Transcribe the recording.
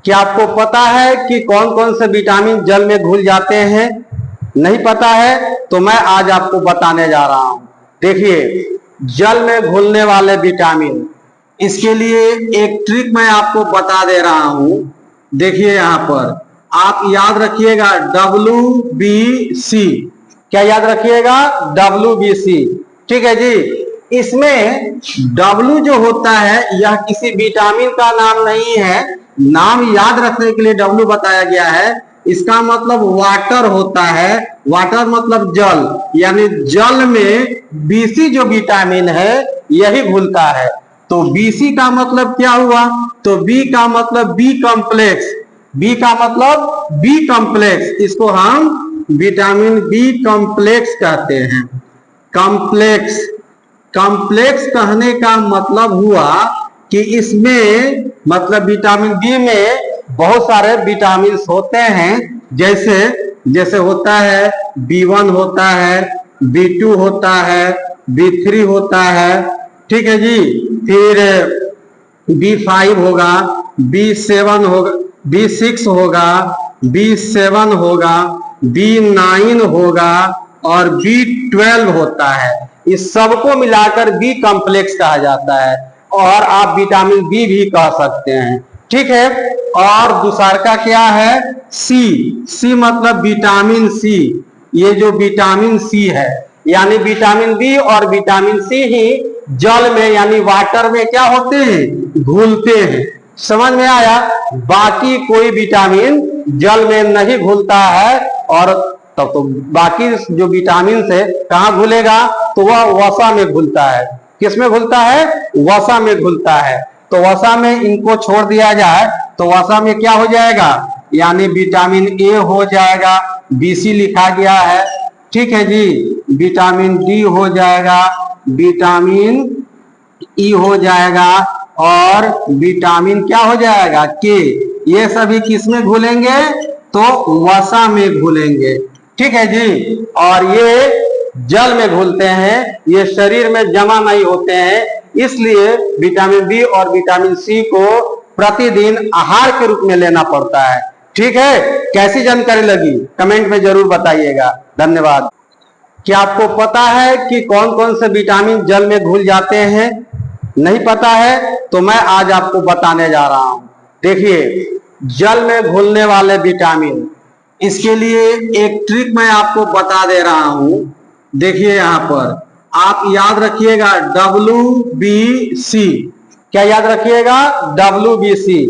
क्या आपको पता है कि कौन कौन से विटामिन जल में घुल जाते हैं? नहीं पता है तो मैं आज आपको बताने जा रहा हूं। देखिए, जल में घुलने वाले विटामिन, इसके लिए एक ट्रिक मैं आपको बता दे रहा हूं। देखिए यहां पर आप याद रखिएगा WBC। क्या याद रखिएगा? WBC। ठीक है जी। इसमें W जो होता है यह किसी विटामिन का नाम नहीं है, नाम याद रखने के लिए W बताया गया है। इसका मतलब वाटर होता है। वाटर मतलब जल, यानी जल में BC जो विटामिन है यही घुलता है। तो BC का मतलब क्या हुआ? तो B का मतलब बी कॉम्प्लेक्स। बी का मतलब बी कॉम्प्लेक्स, इसको हम विटामिन बी कॉम्प्लेक्स कहते हैं। कॉम्प्लेक्स, कॉम्प्लेक्स कहने का मतलब हुआ कि इसमें मतलब विटामिन बी में बहुत सारे विटामिन होते हैं। जैसे जैसे होता है B1 होता है, B2 होता है, B3 होता है। ठीक है जी। फिर B5 होगा, B7 होगा, B6 होगा, B7 होगा, B9 होगा और B12 होता है। इस सबको मिलाकर बी कॉम्प्लेक्स कहा जाता है और आप विटामिन बी भी कह सकते हैं। ठीक है। और दूसरा का क्या है? सी। सी मतलब विटामिन सी। ये जो विटामिन सी है, यानी विटामिन बी और विटामिन सी ही जल में यानी वाटर में क्या होते हैं? घुलते हैं। समझ में आया? बाकी कोई विटामिन जल में नहीं घुलता है। और तब तो बाकी जो विटामिन है कहां घुलेगा? तो वह वसा में घुलता है। किस में घुलता है? वसा में घुलता है। तो वसा में इनको छोड़ दिया जाए तो वसा में क्या हो जाएगा? यानी विटामिन ए हो जाएगा, BC लिखा गया है। ठीक है जी। विटामिन डी हो जाएगा, विटामिन ई हो जाएगा और विटामिन क्या हो जाएगा? के। ये सभी किस में घुलेंगे? तो वसा में घुलेंगे। ठीक है जी। और ये जल में घुलते हैं, ये शरीर में जमा नहीं होते हैं। इसलिए विटामिन बी और विटामिन सी को प्रतिदिन आहार के रूप में लेना पड़ता है। ठीक है। कैसी जानकारी लगी कमेंट में जरूर बताइएगा। धन्यवाद। क्या आपको पता है कि कौन कौन से विटामिन जल में घुल जाते हैं? नहीं पता है तो मैं आज आपको बताने जा रहा हूं। देखिए, जल में घुलने वाले विटामिन, इसके लिए एक ट्रिक मैं आपको बता दे रहा हूं। देखिए यहां पर आप याद रखिएगा WBC। क्या याद रखिएगा? WBC।